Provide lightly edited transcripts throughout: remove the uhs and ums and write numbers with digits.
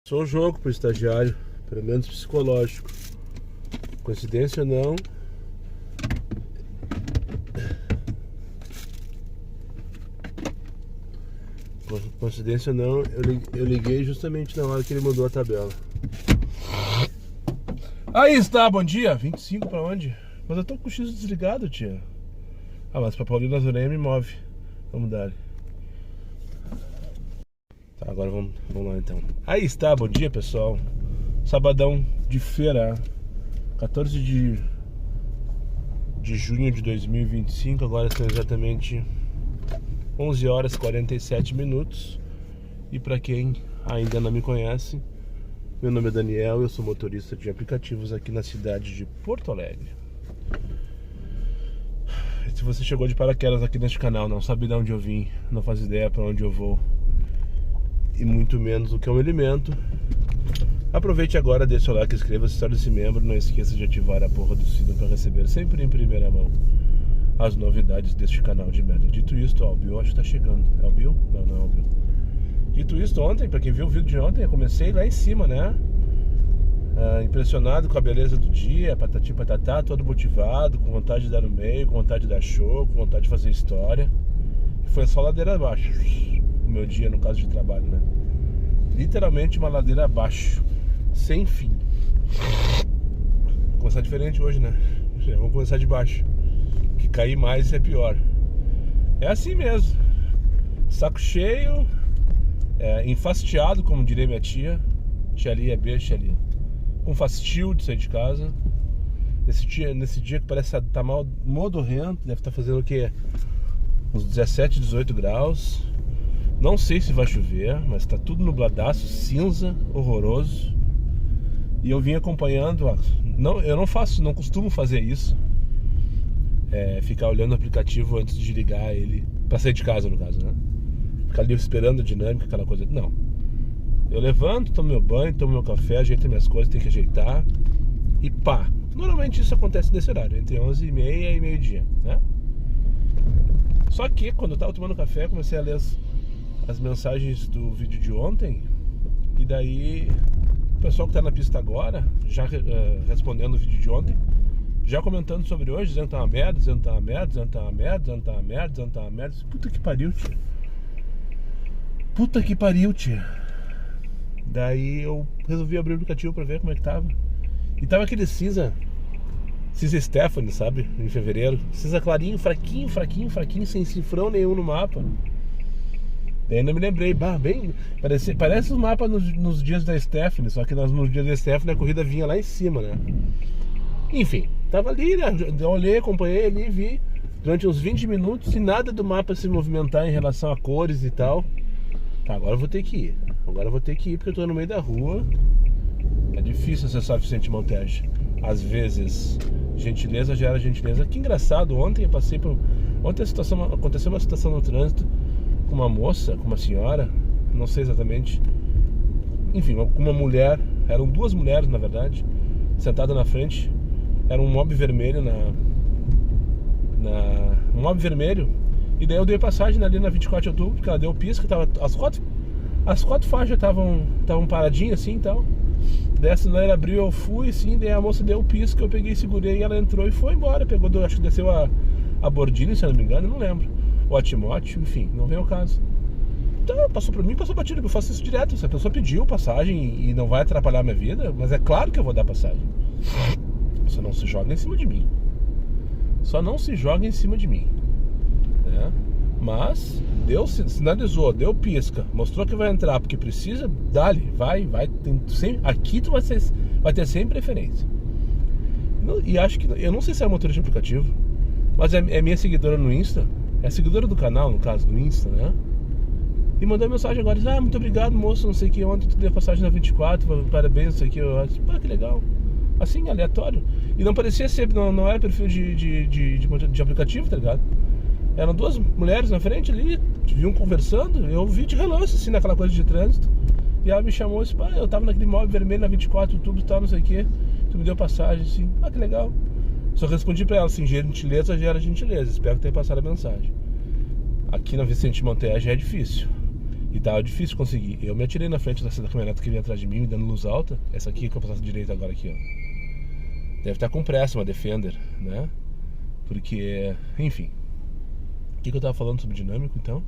Só um jogo pro estagiário, pelo menos psicológico. Coincidência ou não, coincidência ou não, eu liguei justamente na hora que ele mudou a tabela. Aí está, bom dia. 25 pra onde? Mas eu tô com o X desligado, tia. Ah, mas pra Paulina Nazaré me move. Vamos dar. Tá, agora vamos lá então. Aí está, bom dia pessoal. Sabadão de feira, 14 de junho de 2025. Agora são exatamente 11 horas e 47 minutos. E para quem ainda não me conhece, meu nome é Daniel, eu sou motorista de aplicativos aqui na cidade de Porto Alegre. E se você chegou de paraquedas aqui neste canal, não sabe de onde eu vim, não faz ideia para onde eu vou e muito menos o que eu me alimento, aproveite agora, deixa o like, inscreva-se, torne-se membro, não esqueça de ativar a porra do sino para receber sempre em primeira mão as novidades deste canal de merda. Dito isto, ó, o Bill acho que tá chegando. É o Bill? Não, não é o Bill. Dito isto, ontem, pra quem viu o vídeo de ontem, eu comecei lá em cima, né? Impressionado com a beleza do dia, patati patatá, todo motivado, com vontade de dar no meio, com vontade de dar show, com vontade de fazer história. E foi só ladeira abaixo o meu dia, no caso de trabalho, né? Literalmente uma ladeira abaixo, sem fim. Vou começar diferente hoje, né? Vamos começar de baixo, que cair mais é pior. É assim mesmo, saco cheio, enfastiado, como diria minha tia. Tia Lia, beijo, tia Lia. Com fastio de sair de casa. Nesse dia que parece estar mal modorrento, deve estar fazendo o quê? Uns 17, 18 graus. Não sei se vai chover, mas tá tudo nubladaço, cinza, horroroso. E eu vim acompanhando. Eu não costumo fazer isso. Ficar olhando o aplicativo antes de ligar ele pra sair de casa, no caso, né? Ficar ali esperando a dinâmica, aquela coisa. Não. Eu levanto, tomo meu banho, tomo meu café, ajeito minhas coisas, tenho que ajeitar. E pá. Normalmente isso acontece nesse horário, entre 11h30 e meio-dia, né? Só que quando eu tava tomando café, comecei a ler as mensagens do vídeo de ontem. E daí o pessoal que tá na pista agora, já respondendo o vídeo de ontem, já comentando sobre hoje, dizendo que tá uma merda, dizendo que tá uma merda, dizendo que tá uma merda, dizendo que tá uma merda, dizendo que tá uma merda. Puta que pariu, tia. Puta que pariu, tia. Daí eu resolvi abrir o aplicativo pra ver como é que tava. E tava aquele cinza Stephanie, sabe? Em fevereiro. Cinza clarinho, fraquinho, fraquinho, fraquinho, sem cifrão nenhum no mapa. Daí ainda me lembrei, bem, parece os mapas nos dias da Stephanie, só que nos dias da Stephanie a corrida vinha lá em cima, né? Enfim, tava ali, né? Eu olhei, acompanhei ali, vi durante uns 20 minutos e nada do mapa se movimentar em relação a cores e tal. Tá, agora eu vou ter que ir. Agora eu vou ter que ir porque eu tô no meio da rua. É difícil acessar Vicente Montejo. Às vezes, gentileza gera gentileza. Que engraçado, ontem aconteceu uma situação no trânsito com uma moça, com uma senhora, não sei exatamente. Enfim, com uma mulher, eram duas mulheres na verdade, sentadas na frente. Era um mob vermelho um mob vermelho. E daí eu dei passagem ali na 24 de outubro, porque ela deu pisca, tava, as quatro faixas estavam paradinhas assim e tal. Daí a sinaleira abriu, eu fui assim, daí a moça deu pisca, eu peguei, segurei e ela entrou e foi embora. Acho que desceu a Bordini, se eu não me engano, eu não lembro. Ou a Timóteo, enfim, não vem ao caso. Então, passou por mim, passou batido, eu faço isso direto. Se a pessoa pediu passagem e não vai atrapalhar a minha vida, mas é claro que eu vou dar passagem. Só não se joga em cima de mim. Só não se joga em cima de mim, né? Mas sinalizou, deu pisca, mostrou que vai entrar porque precisa, dá-lhe, vai, aqui tu vai ter sempre preferência. E acho que, eu não sei se é motorista de aplicativo, mas é minha seguidora no Insta, é seguidora do canal, no caso, do Insta, né? E mandou mensagem agora, diz, muito obrigado moço, não sei o que, ontem tu deu passagem na 24, parabéns, não sei o que, eu acho, que legal. Assim, aleatório. E não parecia ser, não era perfil de aplicativo, tá ligado? Eram duas mulheres na frente ali, vinham conversando, eu vi de relance, assim, naquela coisa de trânsito. E ela me chamou e disse, eu tava naquele móvel vermelho na 24 de outubro e tal, não sei o que, tu me deu passagem, assim, que legal. Só respondi pra ela, assim, gentileza gera gentileza, espero que tenha passado a mensagem. Aqui na Vicente Montejo é difícil. E tava difícil conseguir. Eu me atirei na frente dessa caminhonete que vinha atrás de mim, me dando luz alta. Essa aqui que eu passo direita agora aqui, ó. Deve estar com pressa, uma Defender, né? Porque, enfim. O que eu tava falando sobre dinâmico, então?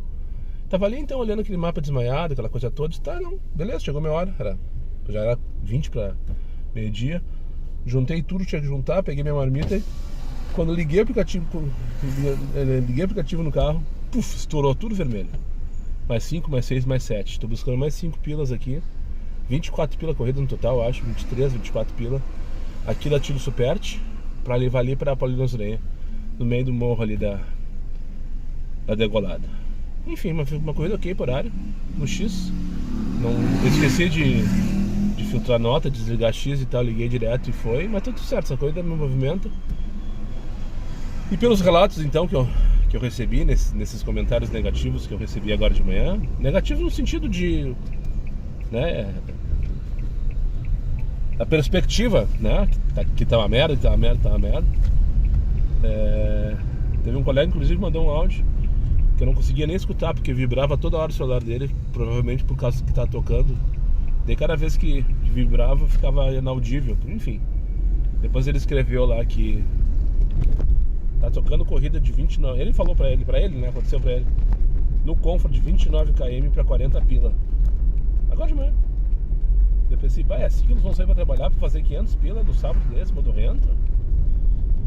Tava ali, então, olhando aquele mapa desmaiado, aquela coisa toda. Tá, não, beleza, chegou minha hora. Já era 20 para meio-dia. Juntei tudo, tinha que juntar, peguei minha marmita. Quando liguei o aplicativo no carro, puf, estourou tudo vermelho. Mais 5, mais 6, mais 7. Tô buscando mais 5 pilas aqui. 24 pila corrida no total, acho. 23, 24 pila. Aqui da Tilo Superti, pra levar ali pra Paulina Zurenha, no meio do morro ali da degolada. Enfim, uma corrida ok por horário, no X. Eu esqueci de filtrar nota, desligar X e tal, liguei direto e foi. Mas tudo certo, essa corrida me movimenta. E pelos relatos então que eu recebi nesses comentários negativos que eu recebi agora de manhã, negativos no sentido de, né, a perspectiva, né, que tá uma merda, teve um colega inclusive que mandou um áudio que eu não conseguia nem escutar porque vibrava toda hora o celular dele, provavelmente por causa que tá tocando. Daí cada vez que vibrava ficava inaudível, enfim. Depois ele escreveu lá que tá tocando corrida de 29. Ele falou pra ele, né? Aconteceu pra ele. No Comfort de 29 km pra 40 pila. Agora de manhã. Eu pensei, é assim que eles vão sair pra trabalhar pra fazer 500 pila no sábado desse, modorrento?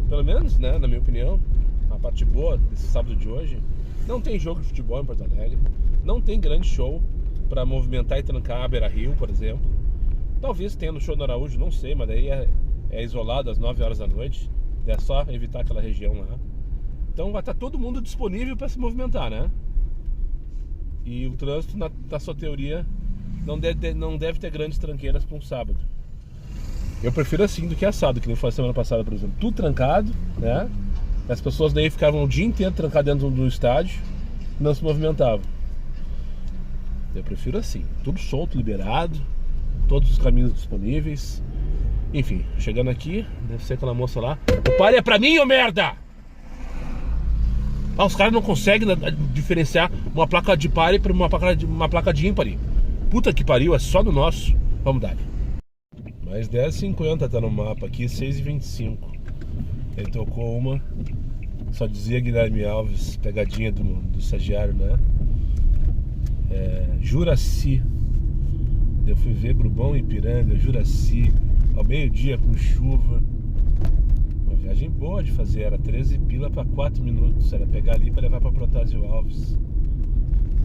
Pelo menos, né? Na minha opinião, a parte boa desse sábado de hoje. Não tem jogo de futebol em Porto Alegre. Não tem grande show pra movimentar e trancar a Beira-Rio, por exemplo. Talvez tenha no show no Araújo, não sei, mas daí é isolado às 9 horas da noite. É só evitar aquela região lá. Então vai estar todo mundo disponível para se movimentar, né? E o trânsito, na sua teoria, não deve ter grandes tranqueiras para um sábado. Eu prefiro assim do que assado, que nem foi a semana passada, por exemplo. Tudo trancado, né? As pessoas daí ficavam o dia inteiro trancadas dentro do estádio e não se movimentavam. Eu prefiro assim, tudo solto, liberado, todos os caminhos disponíveis. Enfim, chegando aqui, deve ser aquela moça lá. O pare é pra mim, ô merda! Os caras não conseguem diferenciar uma placa de pare para uma placa de ímpare. Puta que pariu, é só no nosso. Vamos dar. Mais 10,50 tá no mapa aqui, 6,25. Ele tocou uma. Só dizia Guilherme Alves, pegadinha do estagiário, né? Juraci. Eu fui ver Brubão e Ipiranga, Juraci. Ao meio-dia com chuva. Uma viagem boa de fazer. Era 13 pila para 4 minutos. Era pegar ali para levar para Protásio Alves.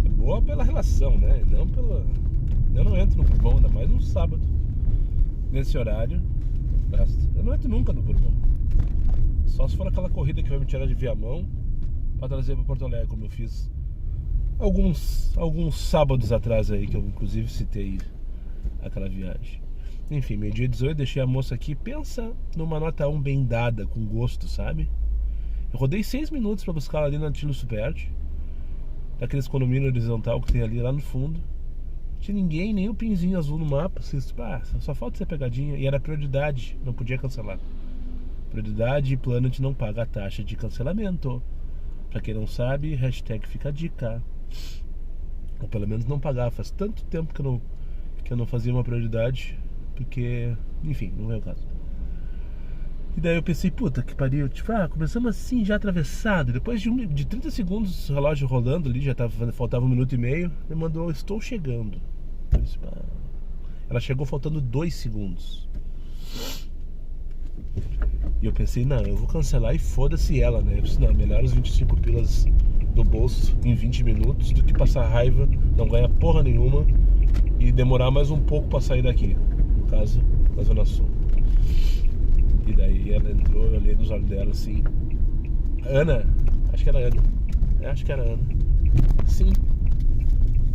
É boa pela relação, né? Não pela... Eu não entro no Bourbon, ainda mais no sábado. Nesse horário. Eu não entro nunca no Bourbon. Só se for aquela corrida que vai me tirar de Viamão para trazer para Porto Alegre, como eu fiz alguns sábados atrás aí, que eu inclusive citei aquela viagem. Enfim, meio-dia 18, deixei a moça aqui. Pensa numa nota 1 bem dada, com gosto, sabe? Eu rodei 6 minutos pra buscar ela ali na Tilo Superti, daqueles condomínio horizontal que tem ali lá no fundo. Não tinha ninguém, nem o pinzinho azul no mapa. Só falta ser pegadinha. E era prioridade, não podia cancelar. Prioridade e Planet não paga a taxa de cancelamento. Pra quem não sabe, hashtag fica a dica. Ou pelo menos não pagar. Faz tanto tempo que eu não fazia uma prioridade. Porque, enfim, não é o caso. E daí eu pensei, puta que pariu. Tipo, começamos assim, já atravessado. Depois de 30 segundos, o relógio rolando ali, faltava 1 minuto e meio. Ele mandou, estou chegando. Eu disse, ela chegou faltando 2 segundos. E eu pensei, não, eu vou cancelar e foda-se ela, né? Eu disse, não, melhor os 25 pilas do bolso em 20 minutos do que passar raiva, não ganhar porra nenhuma e demorar mais um pouco pra sair daqui. No caso, na Zona Sul. E daí ela entrou, eu olhei nos olhos dela assim. Ana, acho que era Ana. Acho que era Ana. Sim.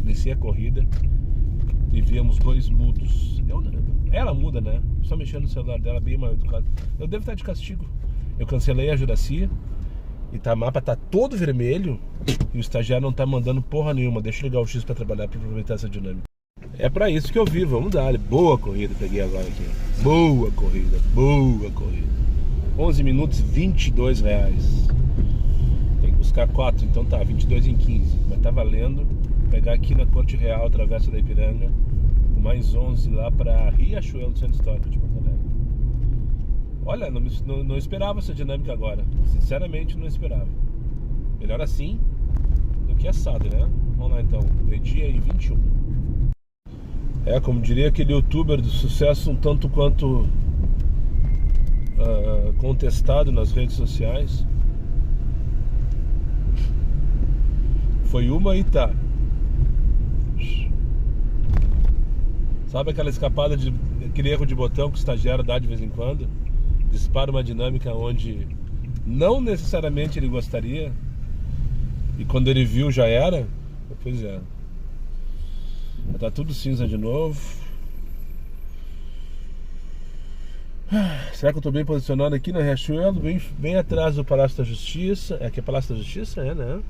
Desci a corrida e víamos 2 mudos. Ela muda, né? Só mexendo no celular dela, bem mal educado. Eu devo estar de castigo. Eu cancelei a Juracia e o mapa tá todo vermelho e o estagiário não tá mandando porra nenhuma. Deixa eu ligar o X pra trabalhar, pra aproveitar essa dinâmica. É pra isso que eu vi, vamos dar. Boa corrida, peguei agora aqui. Boa corrida, boa corrida. 11 minutos, R$22. Tem que buscar 4, então tá, 22 em 15. Mas tá valendo Pegar aqui na Corte Real, Travessa da Ipiranga, mais 11 lá pra Riachuelo do Centro Histórico de Porto Alegre. Olha, não esperava essa dinâmica agora. Sinceramente, não esperava. Melhor assim do que assado, né? Vamos lá então, meio-dia e 21. Como diria aquele youtuber de sucesso um tanto quanto contestado nas redes sociais. Foi uma e tá. Sabe aquela escapada, aquele erro de botão que o estagiário dá de vez em quando? Dispara uma dinâmica onde não necessariamente ele gostaria, e quando ele viu já era. Pois é. Tá tudo cinza de novo. Será que eu tô bem posicionado aqui na Riachuelo, bem atrás do Palácio da Justiça? Aqui é Palácio da Justiça? né?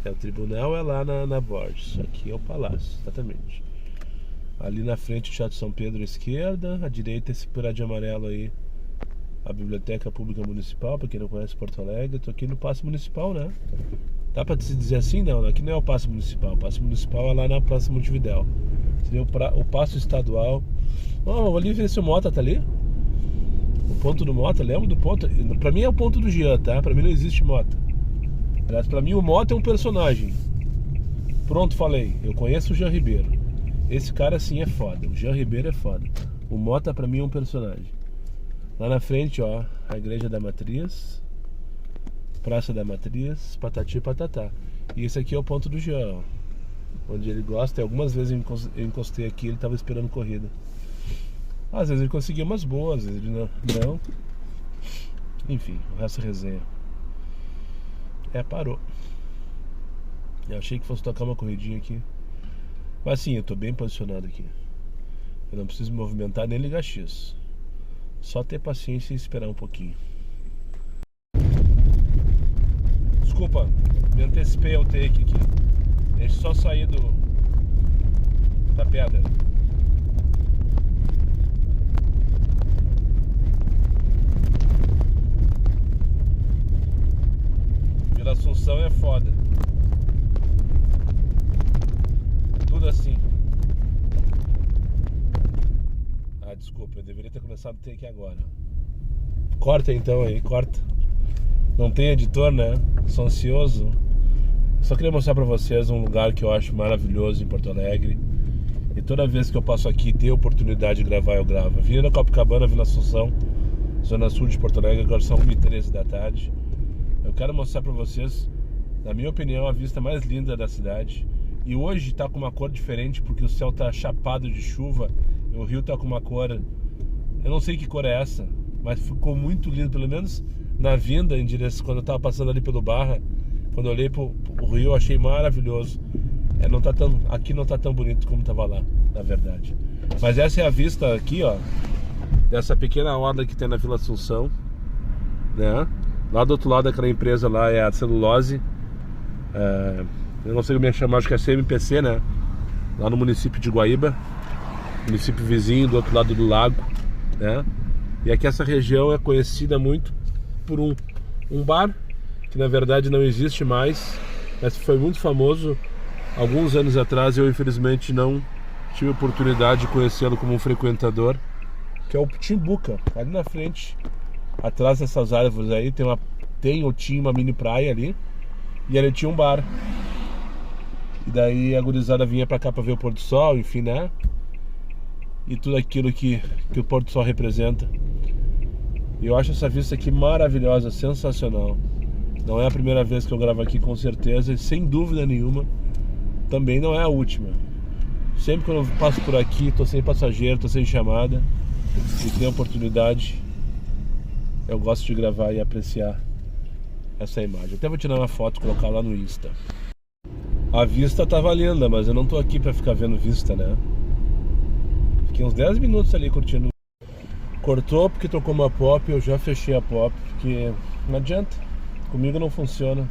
O tribunal é lá na Borges. Aqui é o palácio, exatamente. Ali na frente o Teatro São Pedro à esquerda, à direita esse prédio amarelo aí, a Biblioteca Pública Municipal, pra quem não conhece Porto Alegre. Tô aqui no Paço Municipal, né? Dá pra se dizer assim? Não, aqui não é o Paço Municipal. O Paço Municipal é lá na Praça Montevidéu. Seria o Paço Estadual. Vou ali ver se o Mota tá ali. O ponto do Mota, lembra do ponto? Pra mim é o ponto do Jean, tá? Pra mim não existe Mota. Aliás, pra mim o Mota é um personagem. Pronto, falei. Eu conheço o Jean Ribeiro. Esse cara sim é foda. O Jean Ribeiro é foda. O Mota pra mim é um personagem. Lá na frente, ó, a Igreja da Matriz, Praça da Matriz, patati patatá. E esse aqui é o ponto do Jean, ó, onde ele gosta. E algumas vezes eu encostei aqui, ele tava esperando corrida. Às vezes ele conseguia umas boas, às vezes ele não. Enfim, o resto é resenha. Parou. Eu achei que fosse tocar uma corridinha aqui. Mas sim, eu tô bem posicionado aqui. Eu não preciso me movimentar nem ligar X. Só ter paciência e esperar um pouquinho. Desculpa, me antecipei ao take aqui. Deixa eu só sair da pedra. Vila Assunção é foda. Tudo assim. Desculpa, eu deveria ter começado o take agora. Corta então aí, corta. Não tem editor, né? Sou ansioso. Só queria mostrar pra vocês um lugar que eu acho maravilhoso em Porto Alegre. E toda vez que eu passo aqui, ter oportunidade de gravar, eu gravo. Avenida Copacabana, Vila Assunção, Zona Sul de Porto Alegre. Agora são 1h13 da tarde. Eu quero mostrar pra vocês, na minha opinião, a vista mais linda da cidade. E hoje tá com uma cor diferente porque o céu tá chapado de chuva. O rio tá com uma cor, eu não sei que cor é essa, mas ficou muito lindo, pelo menos na vinda em direção, quando eu tava passando ali pelo Barra, quando eu olhei pro rio, eu achei maravilhoso. Aqui não tá tão bonito como tava lá, na verdade. Mas essa é a vista aqui, ó, dessa pequena orla que tem na Vila Assunção, né? Lá do outro lado daquela empresa lá é a celulose, eu não sei como é que chama, acho que é CMPC, né? Lá no município de Guaíba, município vizinho do outro lado do lago, né? E aqui essa região é conhecida muito por um bar que na verdade não existe mais, mas foi muito famoso alguns anos atrás. Eu infelizmente não tive a oportunidade de conhecê-lo como um frequentador, que é o Timbuca. Ali na frente, atrás dessas árvores aí, tinha uma mini praia ali, e ali tinha um bar. E daí a gurizada vinha pra cá pra ver o pôr do sol, enfim, né? E tudo aquilo que o pôr do sol representa. E eu acho essa vista aqui maravilhosa, sensacional. Não é a primeira vez que eu gravo aqui, com certeza, e sem dúvida nenhuma também não é a última. Sempre quando eu passo por aqui, tô sem passageiro, tô sem chamada e tenho oportunidade, eu gosto de gravar e apreciar essa imagem. Até vou tirar uma foto e colocar lá no Insta. A vista tava linda, mas eu não tô aqui pra ficar vendo vista, né? Fiquei uns 10 minutos ali curtindo. Cortou porque tocou uma pop, eu já fechei a pop, porque não adianta, comigo não funciona.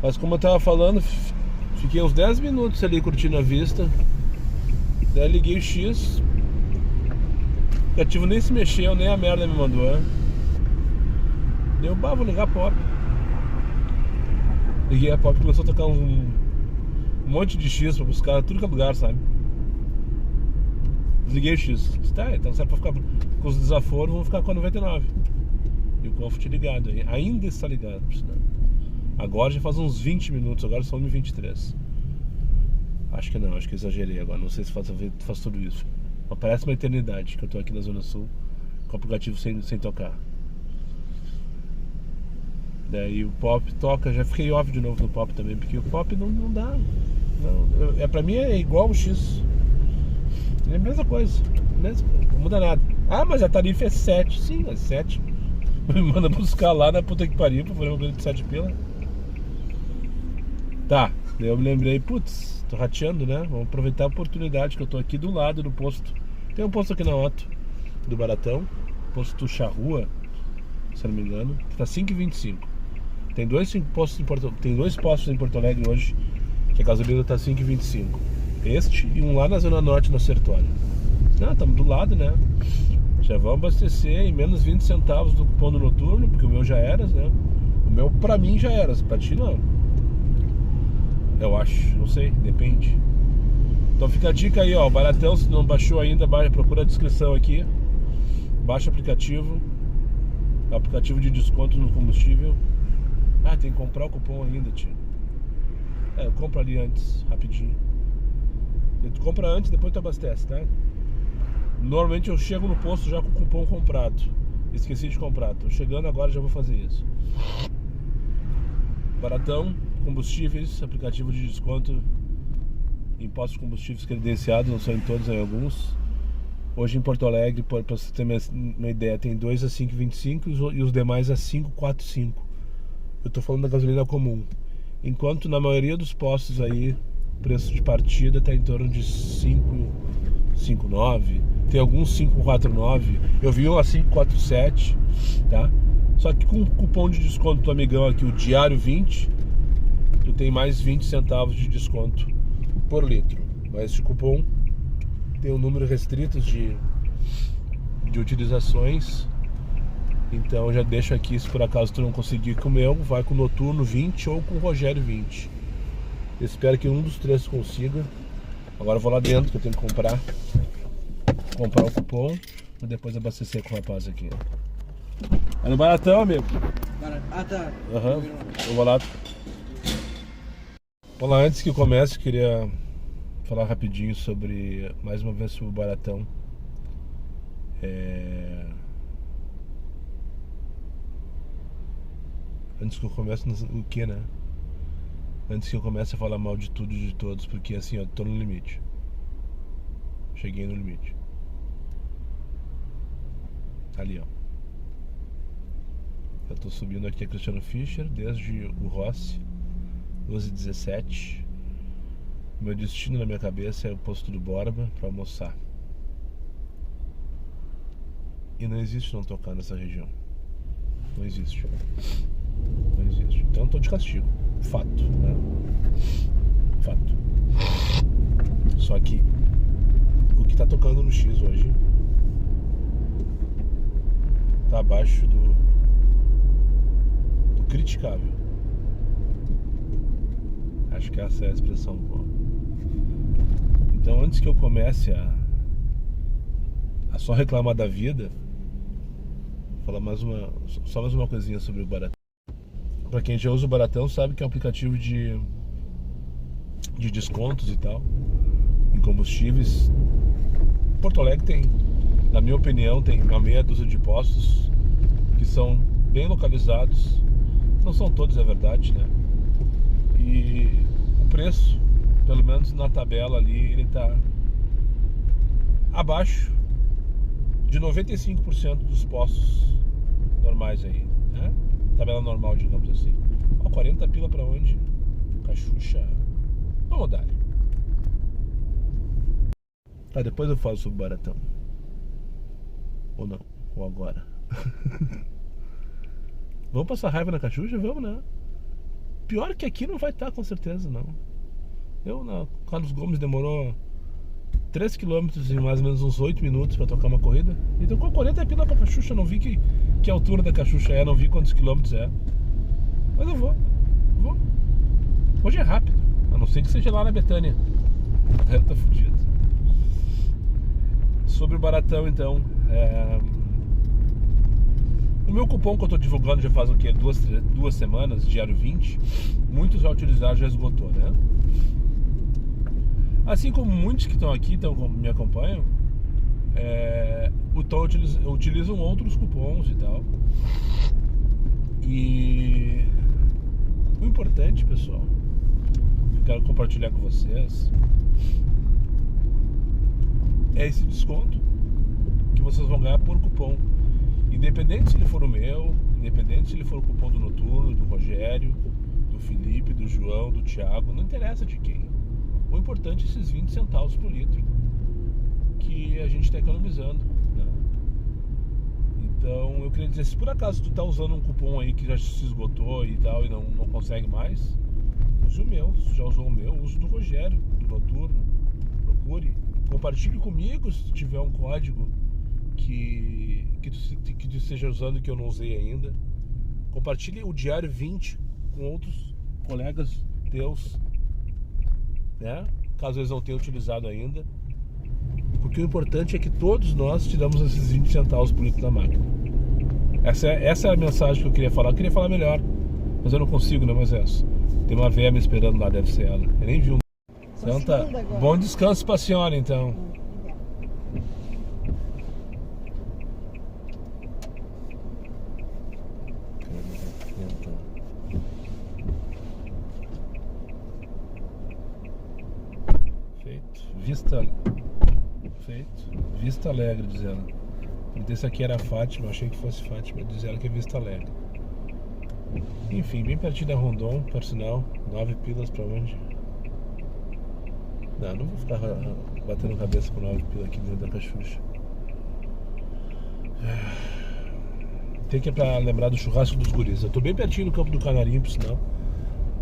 Mas como eu tava falando, fiquei uns 10 minutos ali curtindo a vista. Daí liguei o X, o aplicativo nem se mexeu, nem a merda me mandou. Deu, vou ligar a pop. Liguei a pop, começou a tocar Um monte de X pra buscar, tudo que é lugar, sabe? Desliguei o X. Tá, então serve pra ficar com os desaforos, vamos ficar com a 99. E o Comfort ligado aí. Ainda está ligado, por sinal. Agora já faz uns 20 minutos, agora são 1h23. Acho que não, acho que exagerei agora. Não sei se faz tudo isso. Mas parece uma eternidade que eu tô aqui na Zona Sul com o aplicativo sem tocar. Daí o Pop toca, já fiquei off de novo no Pop também, porque o Pop não dá. Não, pra mim é igual o X. É a mesma coisa. Não muda nada. Ah, mas a tarifa é 7. Sim, é 7. Me manda buscar lá na puta que pariu pra fazer uma coisa de 7 pila. Tá, daí eu me lembrei, putz, tô rateando, né? Vamos aproveitar a oportunidade que eu tô aqui do lado do posto. Tem um posto aqui na Otto, do Baratão, posto Charrua, se eu não me engano, que tá 5,25. Tem dois postos em Porto Alegre hoje, que a gasolina tá 5,25. Este e um lá na Zona Norte, no Sertório. Não, estamos do lado, né? Já vamos abastecer em menos 20 centavos do cupom do noturno, porque o meu já era, né? O meu pra mim já era, pra ti não. Eu acho, não sei, depende. Então fica a dica aí, ó, Baratão, se não baixou ainda, procura a descrição aqui. Baixa o aplicativo. Aplicativo de desconto no combustível. Ah, tem que comprar o cupom ainda, tio. Eu compro ali antes, rapidinho. Tu compra antes, depois tu abastece, tá? Normalmente eu chego no posto já com o cupom comprado. Esqueci de comprar, tô chegando agora, já vou fazer isso. Baratão, combustíveis, aplicativo de desconto, impostos de combustíveis credenciados, não são em todos, em alguns. Hoje em Porto Alegre, para você ter uma ideia, tem 2 a 5,25 e os demais a 5,45. Eu tô falando da gasolina comum. Enquanto na maioria dos postos aí, preço de partida tá em torno de 5,9. Tem alguns 5,49. Eu vi um a 5,47, tá? Só que com o cupom de desconto do amigão aqui, o Diário 20, tu tem mais 20 centavos de desconto por litro. Mas esse cupom tem um número restrito de utilizações. Então já deixo aqui, se por acaso tu não conseguir com o meu, vai com o Noturno 20 ou com o Rogério 20. Eu espero que um dos três consiga. Agora eu vou lá dentro que eu tenho que comprar o cupom e depois abastecer com o rapaz aqui. É no Baratão, amigo. Ah, tá. Aham. Eu vou lá. Olá, antes que eu comece, queria falar rapidinho sobre, mais uma vez, sobre o Baratão. Antes que eu comece, o que, né? Antes que eu comece a falar mal de tudo e de todos, porque assim, eu tô no limite. Cheguei no limite. Ali, ó. Eu tô subindo aqui a Cristiano Fischer desde o Rossi, 12h17. Meu destino na minha cabeça é o posto do Borba pra almoçar. E não existe não tocar nessa região. Não existe. Não existe. Então eu tô de castigo. Fato, né? Fato. Só que o que tá tocando no X hoje tá abaixo do criticável. Acho que essa é a expressão boa. Então antes que eu comece a só reclamar da vida, vou falar só mais uma coisinha sobre o Baratão. Pra quem já usa o Baratão sabe que é um aplicativo de descontos e tal em combustíveis. Porto Alegre tem, na minha opinião, tem uma meia dúzia de postos que são bem localizados. Não são todos, é verdade, né? E o preço, pelo menos na tabela ali, ele tá abaixo de 95% dos postos normais aí, né? Tabela normal, digamos assim. Ó, 40 pila pra onde? Cachucha. Vamos dar. Tá, depois eu falo sobre o Baratão. Ou não, ou agora. Vamos passar raiva na Cachucha? Vamos, né? Pior que aqui não vai estar, com certeza, não. Carlos Gomes demorou 3 km em mais ou menos uns 8 minutos pra tocar uma corrida. Então com 40 pila pra Cachucha, eu não vi que altura da Cachucha é, não vi quantos quilômetros é. Mas eu vou. Hoje é rápido, a não sei que seja lá na Betânia. Tá fudido. Sobre o baratão, então, o meu cupom que eu tô divulgando já faz o quê? Duas semanas, diário 20. Muitos já utilizaram, já esgotou, né? Assim como muitos que estão aqui, me acompanham, utilizam outros cupons e tal. E o importante, pessoal, que eu quero compartilhar com vocês, é esse desconto que vocês vão ganhar por cupom. Independente se ele for o meu, independente se ele for o cupom do Noturno, do Rogério, do Felipe, do João, do Thiago, não interessa de quem. O importante é esses 20 centavos por litro que a gente está economizando, né? Então eu queria dizer, se por acaso tu tá usando um cupom aí que já se esgotou e tal e não consegue mais, use o meu. Se já usou o meu, use o do Rogério, do Noturno. Procure, compartilhe comigo se tiver um código que tu esteja usando que eu não usei ainda. Compartilhe o Diário 20 com outros colegas teus, né? Caso eles não tenham utilizado ainda, porque o importante é que todos nós tiramos esses 20 centavos por litro da máquina. Essa é a mensagem que eu queria falar. Eu queria falar melhor, mas eu não consigo, né, Moisés? Tem uma véia me esperando lá, deve ser ela. Eu nem vi um. Então tá. Bom descanso pra senhora, então. Vista Alegre, diz ela. Esse aqui era Fátima, achei que fosse Fátima, diz ela que é Vista Alegre. Enfim, bem pertinho da Rondon, por sinal. 9 pilas pra onde? Não vou ficar batendo cabeça com 9 pilas aqui dentro da cachucha. Tem que ir pra lembrar do churrasco dos guris. Eu tô bem pertinho do Campo do Canarinho, por sinal.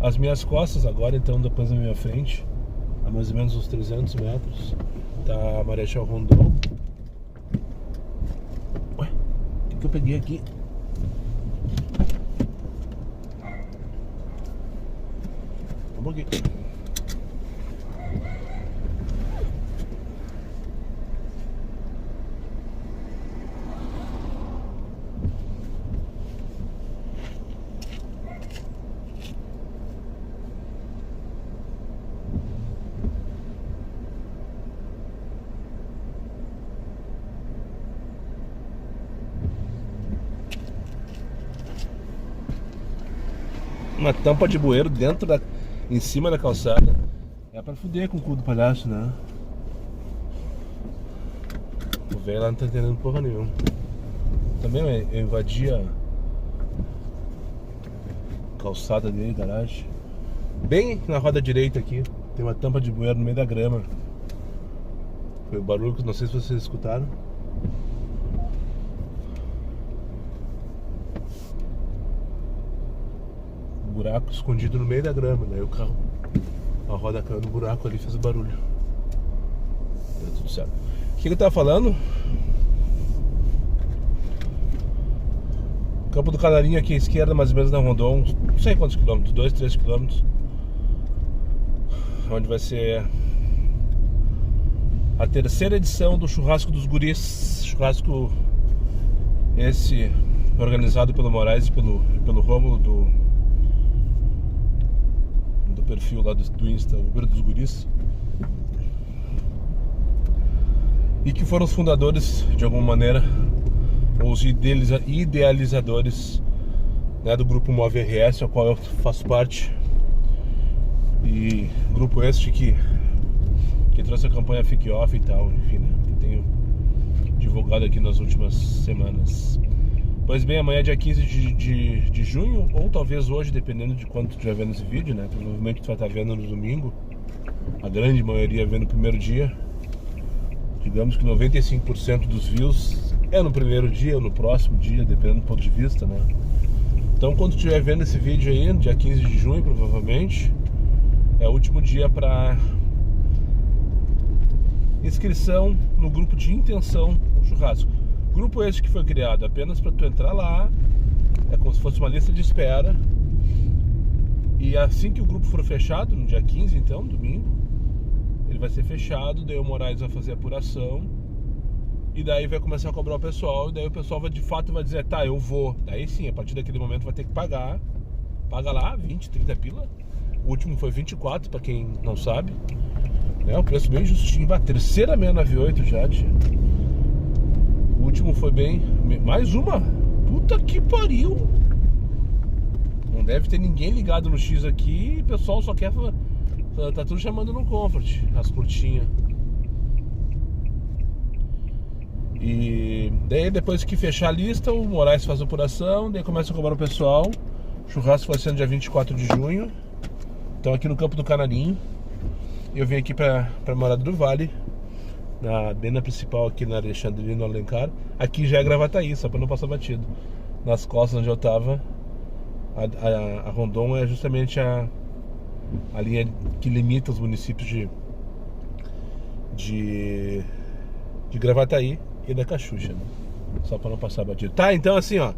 As minhas costas agora, então, depois da minha frente, a mais ou menos uns 300 metros, tá a Marechal Rondon. Ué, o que eu peguei aqui? Vamos aqui. Uma tampa de bueiro em cima da calçada. É pra fuder com o cu do palhaço, né? O velho lá não tá entendendo porra nenhuma. Também eu invadi a calçada dele, garagem. Bem na roda direita aqui tem uma tampa de bueiro no meio da grama. Foi o barulho que não sei se vocês escutaram. Buraco escondido no meio da grama, daí o carro, a roda caiu no buraco ali, fez o barulho. Deu tudo certo. O que eu tava falando? Campo do Canarinho aqui à esquerda, mais ou menos na Rondon, não sei quantos quilômetros, 2, 3 quilômetros, onde vai ser a terceira edição do Churrasco dos Guris. Churrasco esse organizado pelo Moraes e pelo Rômulo do perfil lá do Insta, Uber dos Guris, e que foram os fundadores, de alguma maneira, os idealizadores, né, do grupo Move RS, ao qual eu faço parte, e grupo este que trouxe a campanha Fique Off e tal, enfim, né, que tenho divulgado aqui nas últimas semanas. Pois bem, amanhã é dia 15 de junho, ou talvez hoje, dependendo de quando tu estiver vendo esse vídeo, né? Provavelmente tu vai estar vendo no domingo. A grande maioria vê no primeiro dia. Digamos que 95% dos views é no primeiro dia ou no próximo dia, dependendo do ponto de vista, né? Então quando tu estiver vendo esse vídeo aí, no dia 15 de junho, provavelmente, é o último dia para inscrição no grupo de intenção do churrasco. Grupo esse que foi criado apenas para tu entrar lá, é como se fosse uma lista de espera, E assim que o grupo for fechado, no dia 15 então, domingo, ele vai ser fechado, daí o Moraes vai fazer a apuração e daí vai começar a cobrar o pessoal, e daí o pessoal vai, de fato vai dizer, tá, eu vou. Daí sim, a partir daquele momento vai ter que pagar. Paga lá 20, 30 pila. O último foi 24, pra quem não sabe. É o preço bem justinho. A terceira 698 já, tia. O último foi bem... Mais uma? Puta que pariu! Não deve ter ninguém ligado no X aqui. O pessoal só quer... Tá tudo chamando no Comfort, as curtinhas. E daí depois que fechar a lista, o Moraes faz a apuração, daí começa a cobrar o pessoal. O churrasco vai ser no dia 24 de junho. Então aqui no Campo do Canarinho. Eu vim aqui pra Morada do Vale, bem na principal aqui na Alexandrino Alencar. Aqui já é Gravataí, só pra não passar batido. Nas costas onde eu tava, a Rondon é justamente a linha que limita os municípios de Gravataí e da Caxuxa, né? Só pra não passar batido. Tá, então assim, ó,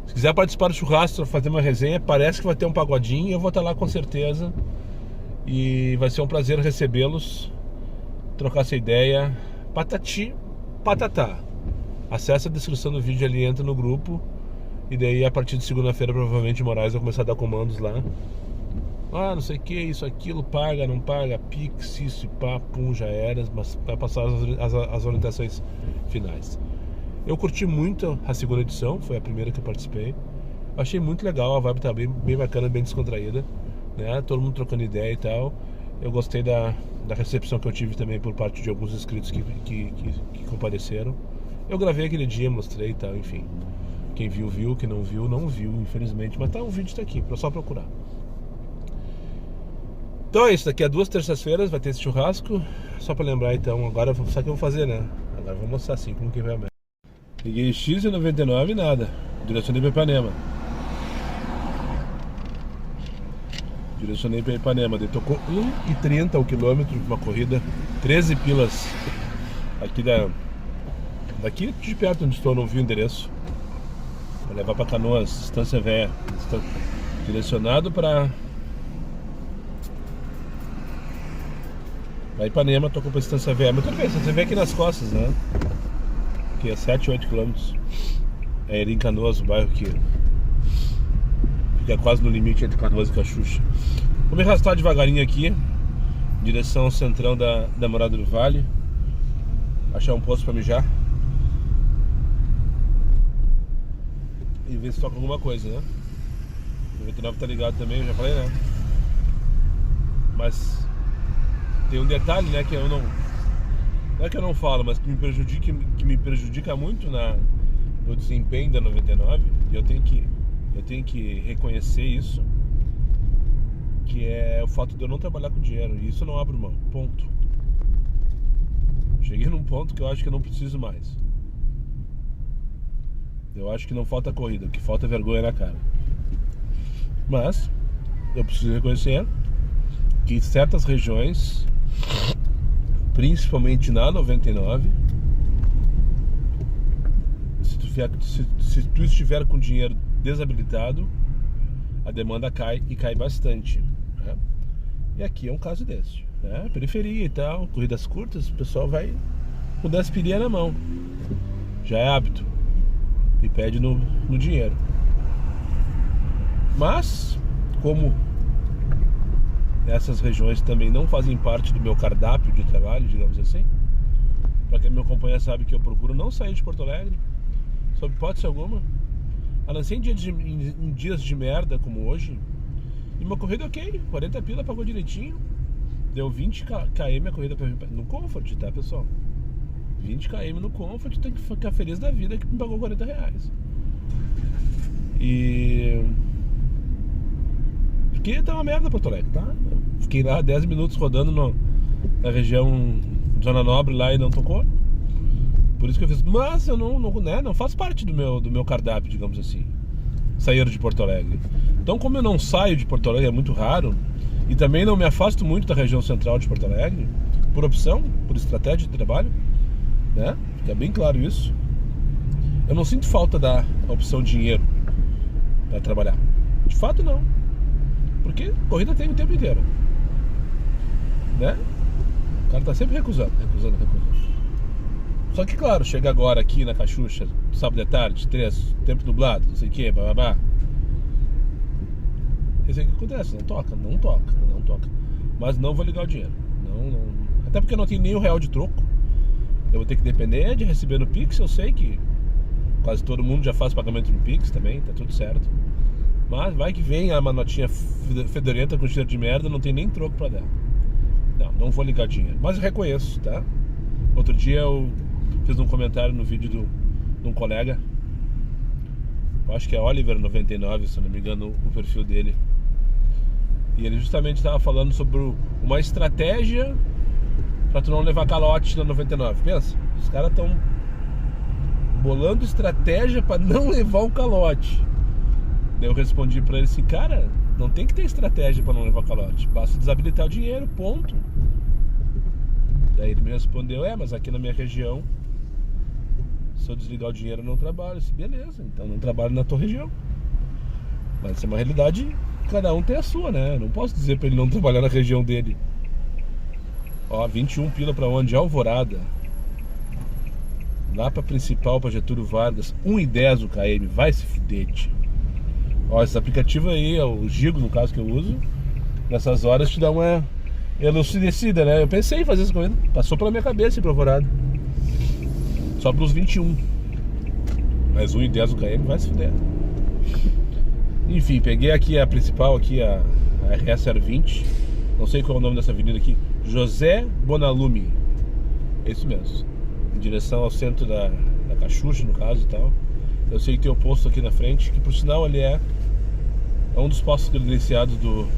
se quiser participar do churrasco, fazer uma resenha, parece que vai ter um pagodinho. Eu vou estar lá com certeza. E vai ser um prazer recebê-los, trocar essa ideia. Patati, patatá. Acesse a descrição do vídeo ali, entra no grupo. E daí a partir de segunda-feira provavelmente o Moraes vai começar a dar comandos lá. Ah, não sei o que, isso, aquilo, paga, não paga, pix, isso, pá, pum, já era. Mas vai passar as orientações finais. Eu curti muito a segunda edição, foi a primeira que eu participei. Achei muito legal, a vibe tá bem bacana, bem descontraída, né? Todo mundo trocando ideia e tal. Eu gostei da recepção que eu tive também por parte de alguns inscritos que compareceram. Eu gravei aquele dia, mostrei e tal, enfim. Quem viu, viu, quem não viu, não viu, infelizmente. Mas tá, o vídeo tá aqui, é só procurar. Então é isso, daqui a 2 terças-feiras vai ter esse churrasco. Só pra lembrar então, agora sabe o que eu vou fazer, né? Agora eu vou mostrar assim, como que vai a merda. Liguei X99 e nada. Direcionei pra Ipanema. Direcionei pra Ipanema. Daí tocou 1,30 o quilômetro, uma corrida 13 pilas. Daqui de perto onde estou, não vi o endereço. Vou levar pra Canoas, Estância Velha. Direcionado pra Ipanema, tocou pra Estância Velha. Mas tudo bem, você vê aqui nas costas, né? Que é 7, 8 quilômetros. É ali em Canoas, o bairro que fica quase no limite entre Canoas e Caxuxa. Vou me arrastar devagarinho aqui, direção ao centrão da Morada do Vale. Achar um posto pra mijar e ver se toca alguma coisa, né? O 99 tá ligado também, eu já falei, né? Mas tem um detalhe, né, que eu não é que eu não falo, mas que me prejudica muito no desempenho da 99. E eu tenho que reconhecer isso, que é o fato de eu não trabalhar com dinheiro. E isso eu não abro mão, ponto. Cheguei num ponto que eu acho que eu não preciso mais. Eu acho que não falta corrida, o que falta é vergonha na cara. Mas eu preciso reconhecer que em certas regiões, principalmente na 99, se tu estiver com dinheiro desabilitado, a demanda cai, e cai bastante, né? E aqui é um caso desse, né? Periferia e tal, corridas curtas, o pessoal vai com 10 pilinha na mão, já é hábito, e pede no dinheiro. Mas como essas regiões também não fazem parte do meu cardápio de trabalho, digamos assim, para quem me acompanha sabe que eu procuro não sair de Porto Alegre, sob hipótese alguma, a não ser em dias de merda como hoje. E uma corrida ok, 40 pila, pagou direitinho, deu 20 km a corrida no Comfort, tá, pessoal? 20 km no Comfort, tem que ficar feliz da vida que me pagou 40 reais. E porque tá uma merda Porto Alegre, tá? Eu fiquei lá 10 minutos rodando na região Zona Nobre lá e não tocou. Por isso que eu fiz, mas eu não faz parte do meu cardápio, digamos assim, sair de Porto Alegre. Então, como eu não saio de Porto Alegre, é muito raro, e também não me afasto muito da região central de Porto Alegre, por opção, por estratégia de trabalho, né? Fica bem claro isso. Eu não sinto falta da opção dinheiro para trabalhar. De fato, não. Porque corrida tem o tempo inteiro, né? O cara tá sempre recusando. Só que claro, chega agora aqui na Cachucha, sábado de tarde, 3, tempo nublado, não sei o que, bababá. Isso aí que acontece, não toca. Mas não vou ligar o dinheiro. Não. Até porque eu não tenho nem R$1 de troco. Eu vou ter que depender de receber no Pix. Eu sei que quase todo mundo já faz pagamento no Pix também, tá tudo certo. Mas vai que vem uma notinha fedorenta com cheiro de merda, não tem nem troco pra dar. Não vou ligar dinheiro. Mas eu reconheço, tá? Outro dia eu fiz um comentário no vídeo de um colega. Eu acho que é Oliver99, se não me engano, o perfil dele. E ele justamente estava falando sobre uma estratégia pra tu não levar calote na 99. Pensa, os caras estão bolando estratégia pra não levar o calote. Daí eu respondi pra ele assim, cara, não tem que ter estratégia pra não levar calote, basta desabilitar o dinheiro, ponto. Daí ele me respondeu, mas aqui na minha região, se eu desligar o dinheiro eu não trabalho. Eu disse, beleza, então não trabalho na tua região. Mas isso é uma realidade, cada um tem a sua, né? Eu não posso dizer pra ele não trabalhar na região dele. Ó, 21 pila pra onde? Alvorada. Lá pra Principal, pra Getúlio Vargas, 1,10 o KM, vai se fuder, tio. Ó, esse aplicativo aí, o Gigo, no caso que eu uso, nessas horas te dá uma elucidecida, né? Eu pensei em fazer essa corrida, passou pela minha cabeça ir pra Alvorada. Só pros 21. Mas 1,10 o KM vai se fuder. Enfim, peguei aqui a Principal, aqui a RS 020. Não sei qual é o nome dessa avenida aqui. José Bonalume. É isso mesmo. Em direção ao centro da Cachucha, no caso e tal. Eu sei que tem o posto aqui na frente, que por sinal ele é um dos postos credenciados do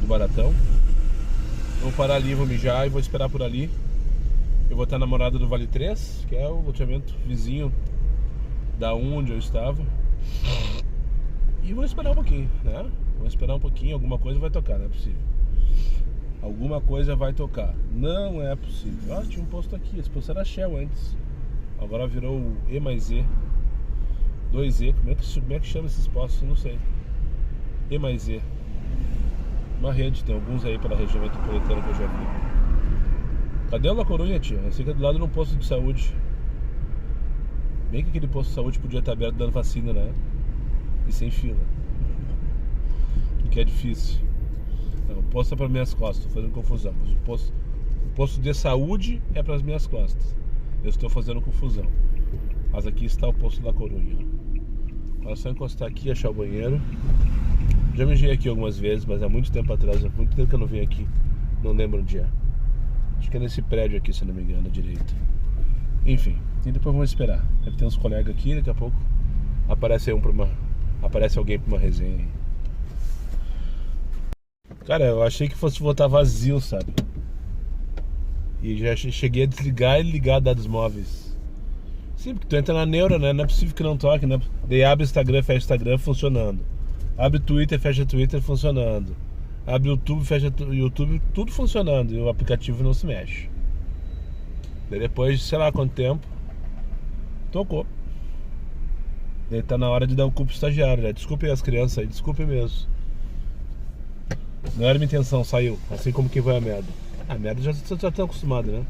Baratão. Eu vou parar ali, vou mijar e vou esperar por ali. Eu vou estar na Morada do Vale 3, que é o loteamento vizinho da onde eu estava. E vou esperar um pouquinho, né? Vou esperar um pouquinho, alguma coisa vai tocar, não é possível. Alguma coisa vai tocar. Não é possível. Ah, tinha um posto aqui, esse posto era Shell antes. Agora virou o E mais E. 2E, como é que chama esses postos? Eu não sei. E mais E. Uma rede, tem alguns aí pela região metropolitana que eu já vi. Cadê o La Coruña, tia? Esse aqui é do lado de um posto de saúde. Bem que aquele posto de saúde podia estar aberto dando vacina, né? E sem fila. O que é difícil. Não, o posto é para minhas costas, estou fazendo confusão. Mas o posto de saúde é para as minhas costas. Eu estou fazendo confusão. Mas aqui está o posto La Coruña. É só encostar aqui e achar o banheiro. Já mijei aqui algumas vezes, mas há muito tempo atrás, há muito tempo que eu não venho aqui. Não lembro onde é. Acho que é nesse prédio aqui, se não me engano, à direita. Enfim, e depois vamos esperar. Deve ter uns colegas aqui, daqui a pouco aparece alguém pra uma resenha aí. Cara, eu achei que fosse voltar vazio, sabe? E já cheguei a desligar e ligar dados móveis. Sim, porque tu entra na neura, né? Não é possível que não toque, né? Daí abre Instagram, fecha Instagram funcionando. Abre Twitter, fecha Twitter funcionando. Abre YouTube, fecha YouTube, tudo funcionando. E o aplicativo não se mexe. Daí depois de sei lá quanto tempo, tocou. Daí tá na hora de dar o culpa estagiário, né? Desculpem as crianças aí, desculpem mesmo. Não era minha intenção, saiu. Assim como quem vai a merda. A merda já estão acostumados, né?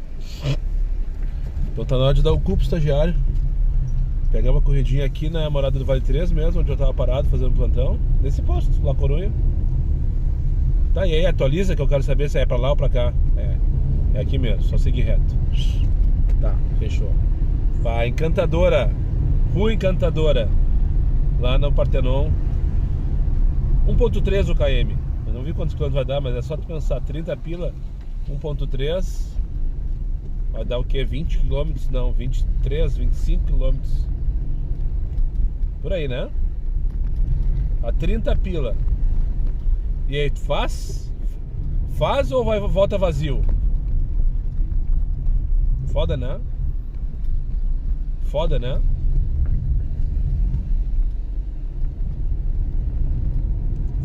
Então tá na hora de dar o culpa estagiário. Pegar uma corridinha aqui na Morada do Vale 3 mesmo, onde eu tava parado fazendo plantão. Nesse posto, La Coruña. Tá, e aí atualiza que eu quero saber se é pra lá ou pra cá. É aqui mesmo, só seguir reto. Tá, fechou. Vai, Encantadora. Rua Encantadora. Lá no Partenon. 1.3 o KM. Eu não vi quantos quilômetros vai dar, mas é só tu pensar. 30 pila, 1.3. Vai dar o que? 20 km? Não, 23, 25 km. Por aí, né? A 30 pila. E aí, tu faz? Faz ou volta vazio? Foda, né? Foda, né?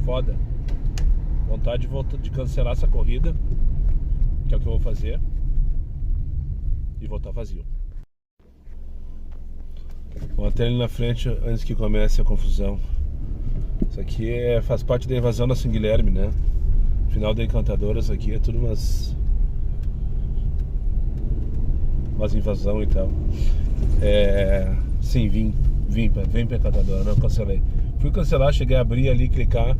Foda. Vontade de cancelar essa corrida, que é o que eu vou fazer, e voltar vazio. Vou até ali na frente antes que comece a confusão. Isso aqui faz parte da invasão da São Guilherme, né? Final da Encantadoras aqui é tudo umas invasão e tal. Sim, vem pra Encantadora, não cancelei. Fui cancelar, cheguei a abrir ali, clicar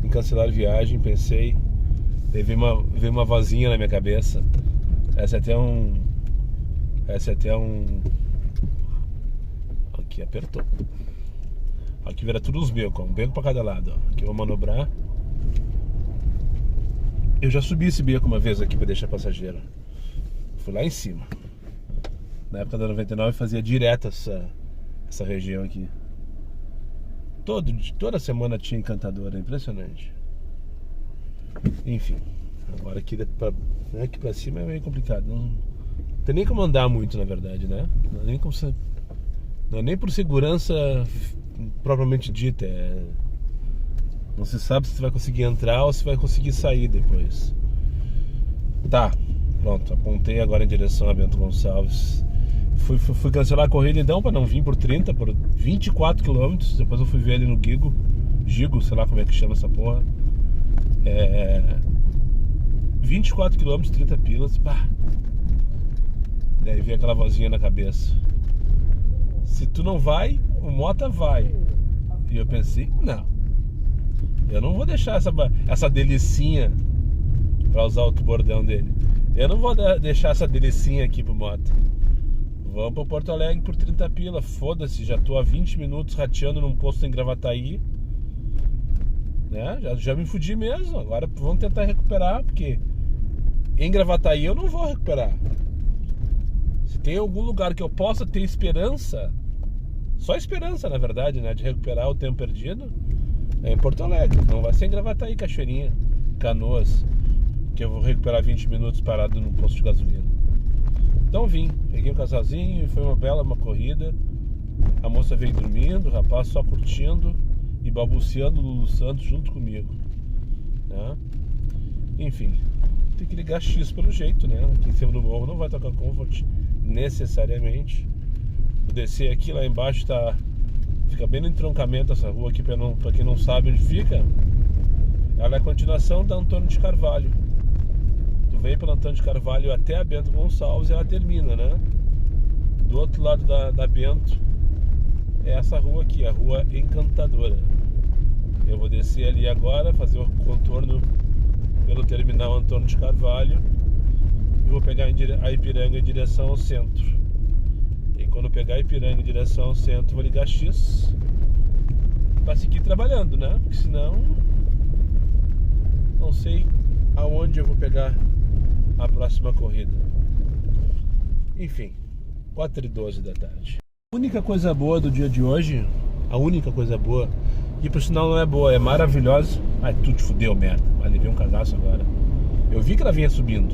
em cancelar viagem, pensei, daí veio uma vozinha na minha cabeça. Essa é até um. Aqui apertou. Aqui vira tudo os becos, um beco pra cada lado, ó. Aqui eu vou manobrar. Eu já subi esse beco uma vez aqui pra deixar passageiro. Fui lá em cima. Na época da 99 fazia direto essa região aqui. Toda semana tinha Encantadora, impressionante. Enfim, agora aqui pra cima é meio complicado. Não tem nem como andar muito, na verdade, né? Não é nem por segurança propriamente dita. Não se sabe se você vai conseguir entrar ou se vai conseguir sair depois. Tá, pronto, apontei agora em direção a Bento Gonçalves. Fui cancelar a corrida então para não vir por 24 km. Depois eu fui ver ali no Gigo, sei lá como é que chama essa porra. 24 km, 30 pilas. Pá. Daí veio aquela vozinha na cabeça: se tu não vai, o Mota vai. E eu pensei, não, eu não vou deixar essa delicinha, pra usar outro bordão dele. Eu não vou deixar essa delicinha aqui pro Mota. Vamos pro Porto Alegre por 30 pila. Foda-se, já tô há 20 minutos rateando num posto em Gravataí, né? Já me fudi mesmo. Agora vamos tentar recuperar, porque em Gravataí eu não vou recuperar. Se tem algum lugar que eu possa ter esperança, só esperança na verdade, né, de recuperar o tempo perdido, é em Porto Alegre. Não vai ser em Gravataí, Cachoeirinha, Canoas, que eu vou recuperar 20 minutos parado num posto de gasolina. Então peguei um casalzinho e foi uma corrida. A moça veio dormindo, o rapaz só curtindo e balbuciando o Lulu Santos junto comigo, né? Enfim, tem que ligar X pelo jeito, né? Aqui em cima do morro não vai tocar Comfort necessariamente. Vou descer aqui, lá embaixo fica bem no entroncamento essa rua aqui, pra quem não sabe onde fica. Ela é a continuação da Antônio de Carvalho. Tu vem pelo Antônio de Carvalho até a Bento Gonçalves e ela termina, né? Do outro lado da Bento é essa rua aqui, a Rua Encantadora. Eu vou descer ali agora, fazer o contorno pelo terminal Antônio de Carvalho e vou pegar a Ipiranga em direção ao centro. E quando pegar a Ipiranga em direção ao centro, vou ligar X pra seguir trabalhando, né? Porque senão não sei aonde eu vou pegar a próxima corrida. Enfim, 4h12 da tarde. A única coisa boa do dia de hoje, a única coisa boa, e por sinal não é boa, é maravilhosa. Ai, tu te fudeu, merda. Vai levar um cagaço agora. Eu vi que ela vinha subindo.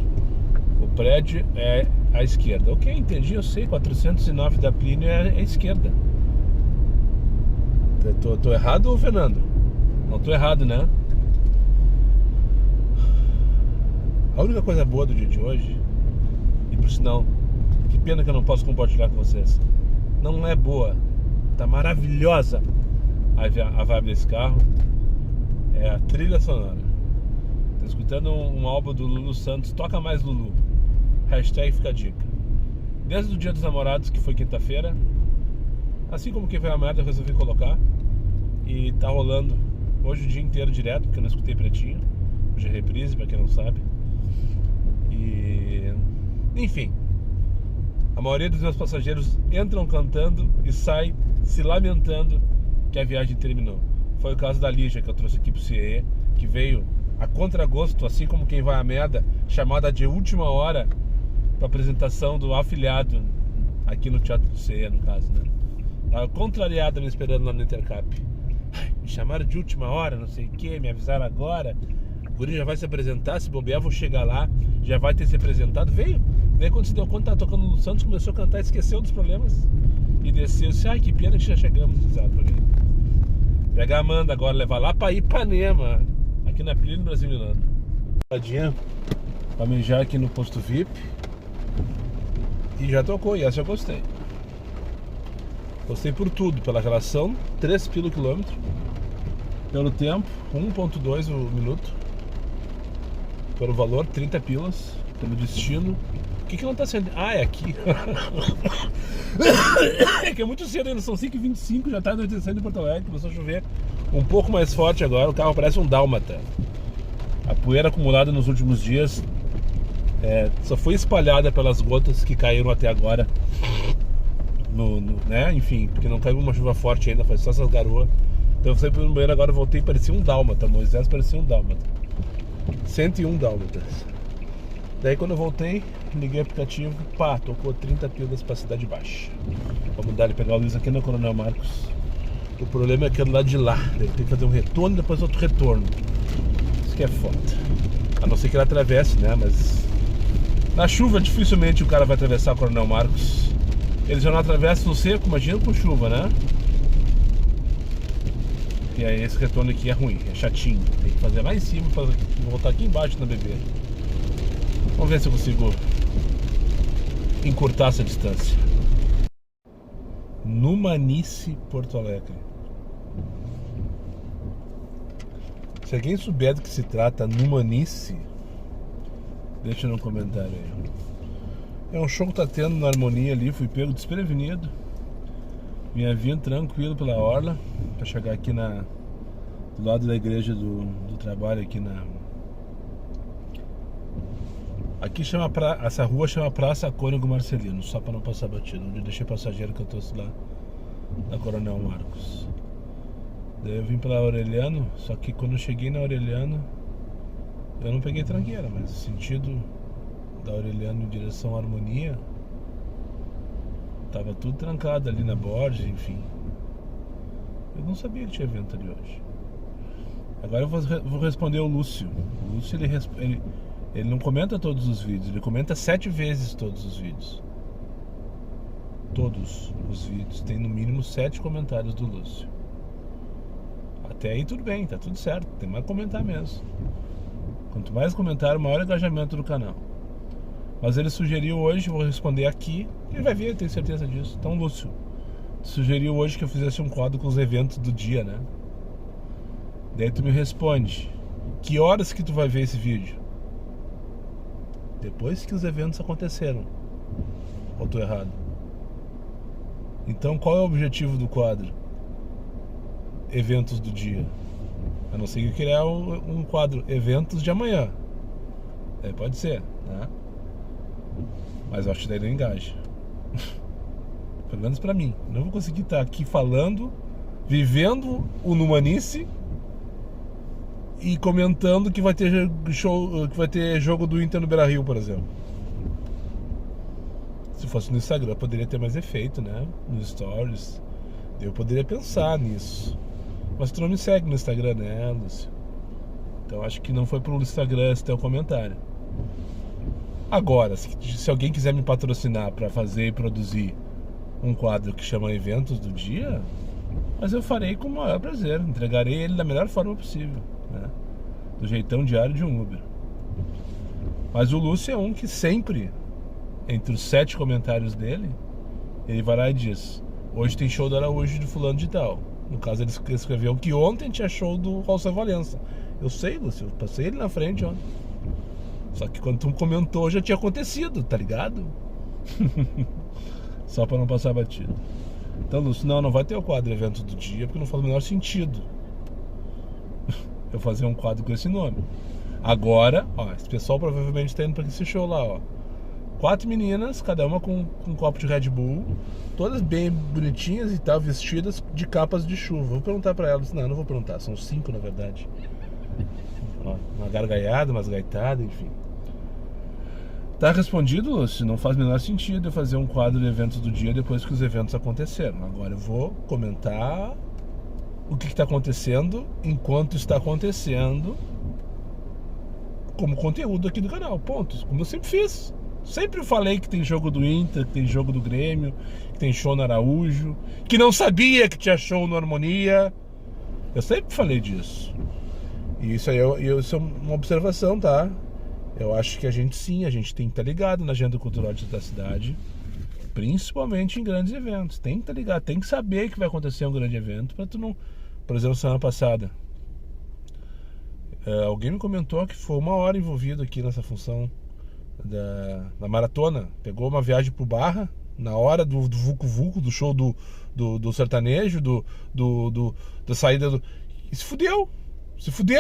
O prédio é à esquerda. Ok, entendi, eu sei. 409 da Plínio é à esquerda. Tô errado, Fernando? Não tô errado, né? A única coisa boa do dia de hoje, e por sinal, que pena que eu não posso compartilhar com vocês, não é boa, tá maravilhosa a vibe desse carro, é a trilha sonora. Tô escutando um álbum do Lulu Santos, toca mais Lulu, hashtag fica a dica. Desde o dia dos namorados, que foi quinta-feira, assim como quem foi a merda, eu resolvi colocar, e tá rolando hoje o dia inteiro direto, porque eu não escutei Pretinho, hoje é reprise, pra quem não sabe. E enfim, a maioria dos meus passageiros entram cantando e sai se lamentando que a viagem terminou. Foi o caso da Lígia, que eu trouxe aqui pro CIE, que veio a contragosto, assim como quem vai à merda, chamada de última hora para apresentação do afiliado aqui no Teatro do CIE, no caso, né? Tava contrariada me esperando lá no Intercap. Me chamaram de última hora, não sei o que, me avisaram agora. O guri já vai se apresentar, se bobear, vou chegar lá, já vai ter se apresentado. Veio. Daí quando se deu conta, tava tocando no Santos, começou a cantar, esqueceu dos problemas e desceu. Disse, ai, que pena que já chegamos, exato. Pegar a Amanda agora, levar lá pra Ipanema, aqui na Plínio Brasil Milano. Paradinha pra mijar aqui no posto VIP. E já tocou, e essa eu gostei. Gostei por tudo, pela relação, 3 pila o quilômetro. Pelo tempo, 1,2 o minuto. Pelo valor, 30 pilas. Pelo destino. O que não tá sendo? Ah, é aqui. É que é muito cedo ainda, são 5h25, já tá anoitecendo em Porto Alegre, começou a chover um pouco mais forte agora, o carro parece um dálmata. A poeira acumulada nos últimos dias só foi espalhada pelas gotas que caíram até agora. Né? Enfim, porque não caiu uma chuva forte ainda, foi só essas garoas. Então eu saí no banheiro agora, voltei, parecia um dálmata. Moisés parecia um dálmata. 101 dálmatas. Daí quando eu voltei, liguei o aplicativo, pá, tocou 30 pilas pra Cidade Baixa. Vamos dar ele pegar o Luiz aqui na Coronel Marcos. O problema é aquele lado de lá. Ele tem que fazer um retorno e depois outro retorno. Isso que é foda. A não ser que ele atravesse, né? Mas na chuva dificilmente o cara vai atravessar a Coronel Marcos. Ele já não atravessa no seco, imagina com chuva, né? E aí esse retorno aqui é ruim, é chatinho. Tem que fazer lá em cima para voltar aqui embaixo na BB. Vamos ver se eu consigo encurtar essa distância. Numanice, Porto Alegre. Se alguém souber do que se trata, Numanice, deixa no comentário aí. É um show que tá tendo na Harmonia ali, fui pego desprevenido. Vinha vindo tranquilo pela orla para chegar aqui do lado da igreja do trabalho aqui aqui essa rua chama Praça Cônego Marcelino, só para não passar batido, onde eu deixei passageiro que eu trouxe lá da Coronel Marcos. Daí eu vim pela Aureliano, só que quando eu cheguei na Aureliano eu não peguei tranqueira, mas o sentido da Aureliano em direção à Harmonia tava tudo trancado ali na Borges, enfim. Eu não sabia que tinha evento ali hoje. Agora eu vou responder o Lúcio. O Lúcio ele não comenta todos os vídeos, ele comenta 7 vezes todos os vídeos. Todos os vídeos. Tem no mínimo 7 comentários do Lúcio. Até aí tudo bem, tá tudo certo. Tem mais que comentar mesmo. Quanto mais comentário, maior engajamento do canal. Mas ele sugeriu hoje, vou responder aqui. Ele vai ver, eu tenho certeza disso. Então, Lúcio, sugeriu hoje que eu fizesse um quadro com os eventos do dia, né? Daí tu me responde: que horas que tu vai ver esse vídeo? Depois que os eventos aconteceram. Ou tô errado? Então qual é o objetivo do quadro? Eventos do dia. A não ser que eu criar um quadro Eventos de amanhã. Pode ser, né? Mas eu acho que daí não engaja. Pelo menos pra mim. Não vou conseguir estar aqui falando, vivendo o Numanice e comentando que vai ter jogo do Inter no Beira-Rio, por exemplo. Se fosse no Instagram, poderia ter mais efeito, né? Nos stories. Eu poderia pensar nisso. Mas tu não me segue no Instagram, né, Lúcio? Então acho que não foi pro Instagram esse teu comentário. Agora, se alguém quiser me patrocinar para fazer e produzir um quadro que chama Eventos do Dia, mas eu farei com o maior prazer. Entregarei ele da melhor forma possível, né? Do jeitão diário de um Uber. Mas o Lúcio é um que sempre, entre os 7 comentários dele, ele vai lá e diz: hoje tem show do Araújo de fulano de tal. No caso, ele escreveu que ontem tinha show do Rolson Valença. Eu sei, Lúcio, eu passei ele na frente ontem. Só que quando tu comentou já tinha acontecido, tá ligado? Só pra não passar batido. Então, Lúcio, não vai ter o quadro Evento do Dia, porque não faz o menor sentido eu fazer um quadro com esse nome. Agora, ó, esse pessoal provavelmente tá indo pra esse show lá, ó. 4 meninas, cada uma com um copo de Red Bull, todas bem bonitinhas e tal, vestidas de capas de chuva. Vou perguntar pra elas. Não vou perguntar, são 5 na verdade. Ó, uma gargalhada, umas gaitadas, enfim. Tá respondido, Lúcio? Não faz o menor sentido eu fazer um quadro de eventos do dia depois que os eventos aconteceram. Agora eu vou comentar o que está acontecendo enquanto está acontecendo como conteúdo aqui do canal, ponto. Como eu sempre fiz. Sempre falei que tem jogo do Inter, que tem jogo do Grêmio, que tem show no Araújo, que não sabia que tinha show no Harmonia. Eu sempre falei disso. E isso aí isso é uma observação, tá? Eu acho que a gente tem que estar ligado na agenda cultural da cidade, principalmente em grandes eventos. Tem que estar ligado, tem que saber que vai acontecer um grande evento para tu não... Por exemplo, semana passada, Alguém me comentou que foi 1 hora envolvido aqui nessa função da maratona. Pegou uma viagem pro Barra na hora do Vucu Vucu, do show do sertanejo, da saída do... E se fudeu,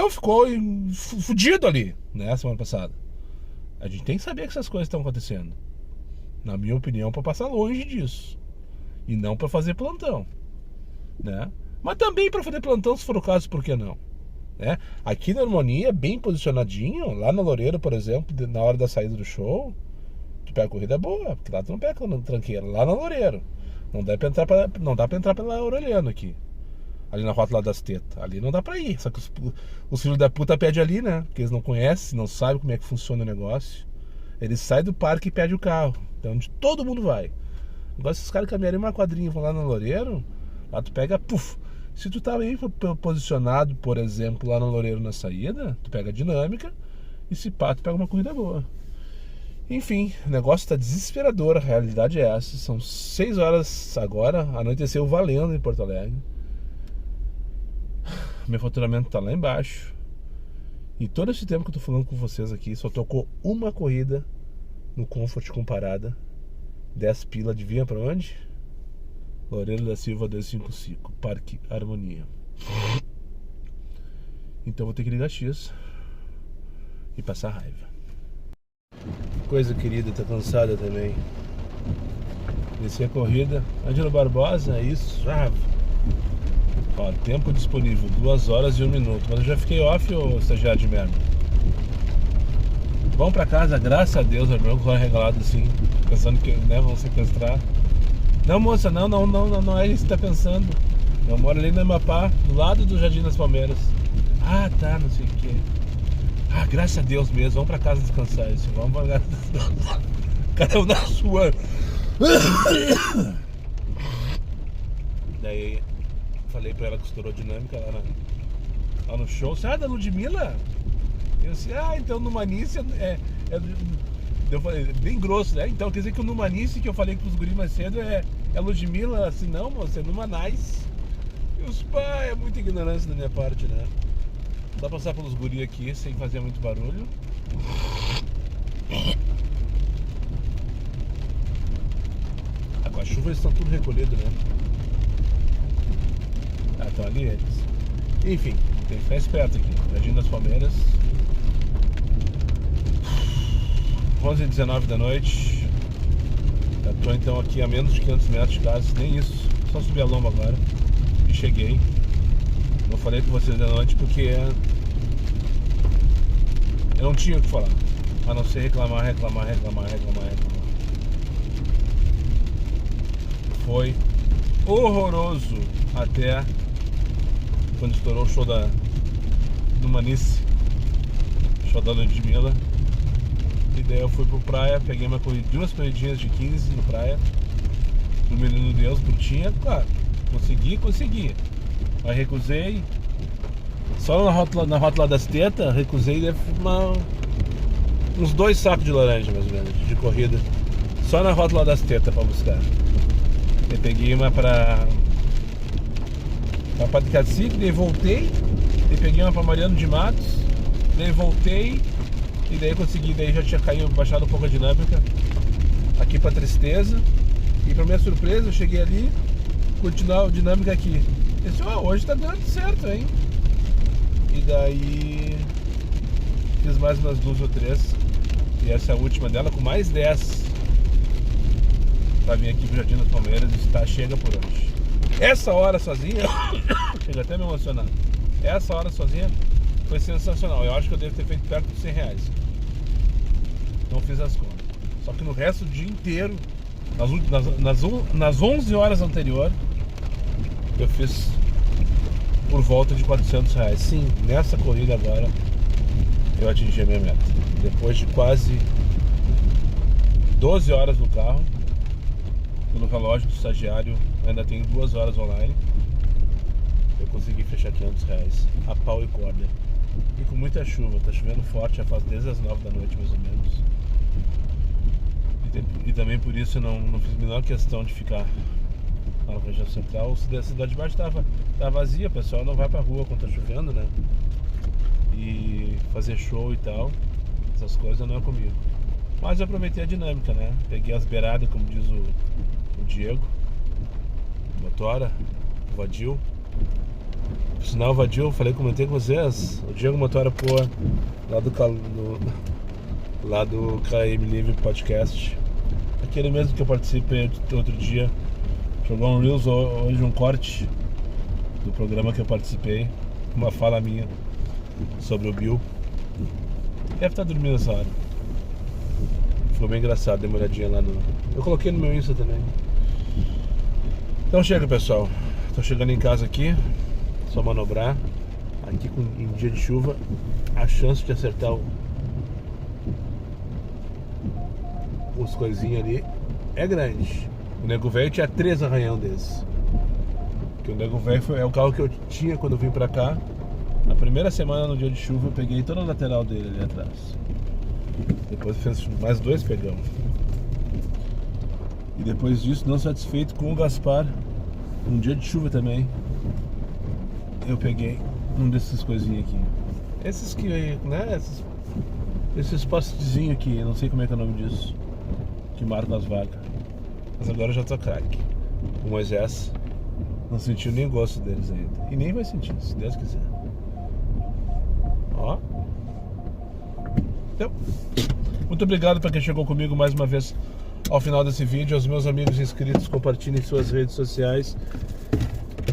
ficou fudido ali, né, semana passada. A gente tem que saber que essas coisas estão acontecendo, na minha opinião, para passar longe disso e não para fazer plantão, né? Mas também para fazer plantão, se for o caso, por que não? Né? Aqui na Harmonia, bem posicionadinho, lá na Loureiro, por exemplo, na hora da saída do show, tu pega a corrida boa, porque lá tu não pega na tranqueira, lá na Loureiro. Não dá pra entrar pela Aureliano aqui. Ali na Rota lá das Tetas. Ali não dá pra ir. Só que os filhos da puta pedem ali, né? Porque eles não conhecem, não sabem como é que funciona o negócio. Eles saem do parque e pedem o carro. Então onde todo mundo vai. Agora se os caras caminharem uma quadrinha e vão lá na Loureiro, lá tu pega, puf. Se tu tá bem posicionado, por exemplo, lá no Loureiro na saída, tu pega a dinâmica e se pá, tu pega uma corrida boa. Enfim, o negócio tá desesperador, a realidade é essa. São 6 horas agora, anoiteceu valendo em Porto Alegre. Meu faturamento tá lá embaixo. E todo esse tempo que eu tô falando com vocês aqui, só tocou uma corrida no Comfort com parada. 10 pila, adivinha pra onde? Loureiro da Silva 255, Parque Harmonia. Então vou ter que ligar X e passar raiva. Coisa querida, tá cansada também. Desci a corrida. Ângelo Barbosa, isso. Ó, tempo disponível, 2 horas e 1 minuto. Mas eu já fiquei off, ô estagiário de merda. Vamos pra casa, graças a Deus, meu corre regalado assim, pensando que, né, vão sequestrar. Não, moça, não é isso que tá pensando. Eu moro ali no Amapá, do lado do Jardim das Palmeiras. Ah, tá, não sei o que. Ah, graças a Deus mesmo, vamos pra casa descansar isso. Vamos pra casa descansar. Cada um na sua. Daí falei pra ela que estourou dinâmica lá no show. Você é da Ludmilla? Eu disse, então no Manice eu falei, bem grosso, né? Então quer dizer que o Numanice que eu falei pros guris mais cedo é Ludmilla, assim, não, moça, é Numanais. E os pais, é muita ignorância da minha parte, né? Só passar pelos guris aqui sem fazer muito barulho. Com a chuva eles estão tudo recolhidos, né? Ah, estão ali eles. Enfim, tem que ficar esperto aqui. Jardim das Palmeiras. 11h19 da noite. Estou então aqui a menos de 500 metros de casa, nem isso. Só subi a lomba agora e cheguei. Não falei com vocês da noite porque eu não tinha o que falar, a não ser reclamar. Foi horroroso até quando estourou o show do Manice, show da Ludmilla. E daí eu fui pro praia, peguei duas corridinhas de 15 no praia, do Menino Deus, curtinha, claro, consegui. Aí recusei, só na rota lá das tetas, recusei uns 2 sacos de laranja, mais ou menos, de corrida, só na rota lá das tetas pra buscar. Eu peguei uma pra Padre Cacique, daí voltei, daí peguei uma pra Mariano de Matos, daí voltei, e daí consegui, daí já tinha baixado um pouco a dinâmica aqui pra Tristeza. E pra minha surpresa, eu cheguei ali, continuar a dinâmica aqui. Eu disse, hoje tá dando certo, hein? E daí fiz mais umas 2 ou 3. E essa é a última dela, com mais 10 pra vir aqui pro Jardim das Palmeiras. E chega por hoje. Essa hora sozinha, chega até me emocionar. Essa hora sozinha foi sensacional. Eu acho que eu devo ter feito perto de R$100. Não fiz as contas. Só que no resto do dia inteiro, nas 11 horas anteriores, eu fiz por volta de R$400. Sim, nessa corrida agora eu atingi a minha meta. Depois de quase 12 horas no carro, pelo relógio do estagiário, ainda tenho 2 horas online. Eu consegui fechar R$500 a pau e corda. E com muita chuva, tá chovendo forte, já faz desde as 9 da noite mais ou menos. E também por isso eu não fiz a menor questão de ficar na região central. A cidade de baixo tá vazia, o pessoal não vai pra rua quando tá chovendo, né? e fazer show e tal, essas coisas não é comigo. Mas eu aproveitei a dinâmica, né? Peguei as beiradas, como diz o Diego Motora, o Vadil. Por sinal, o Vadil, comentei com vocês, o Diego Motora, pô, lá do KM Livre Podcast, aquele mesmo que eu participei outro dia, jogou um Reels hoje, um corte do programa que eu participei, uma fala minha sobre o Bill. Deve estar dormindo essa hora. Ficou bem engraçado, dei uma olhadinha lá no... Eu coloquei no meu Insta também. Então chega, pessoal. Tô chegando em casa aqui. Só manobrar. Aqui em dia de chuva, a chance de acertar os coisinhos ali é grande. O Nego Velho tinha 3 arranhão desses. Que o Nego Velho é o carro que eu tinha quando eu vim pra cá. Na primeira semana, no dia de chuva, eu peguei toda a lateral dele ali atrás. Depois fez mais 2, pegamos. E depois disso, não satisfeito com o Gaspar, um dia de chuva também, eu peguei um desses coisinhos aqui. Esses que, né, esses postezinhos aqui, eu não sei como é que é o nome disso, que marcam as vagas. Mas agora eu já tô craque. O Moisés não sentiu nem gosto deles ainda. E nem vai sentir, se Deus quiser. Ó. Então, muito obrigado para quem chegou comigo mais uma vez ao final desse vídeo. Aos meus amigos inscritos, compartilhem em suas redes sociais.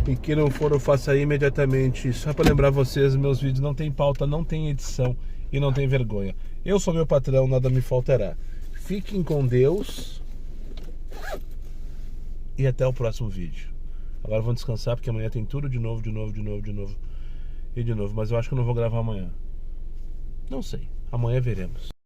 E quem não for, eu faço aí imediatamente. Só para lembrar vocês, meus vídeos não tem pauta, não tem edição e não tem vergonha. Eu sou meu patrão, nada me faltará. Fiquem com Deus e até o próximo vídeo. Agora vamos descansar porque amanhã tem tudo de novo. Mas eu acho que eu não vou gravar amanhã. Não sei, amanhã veremos.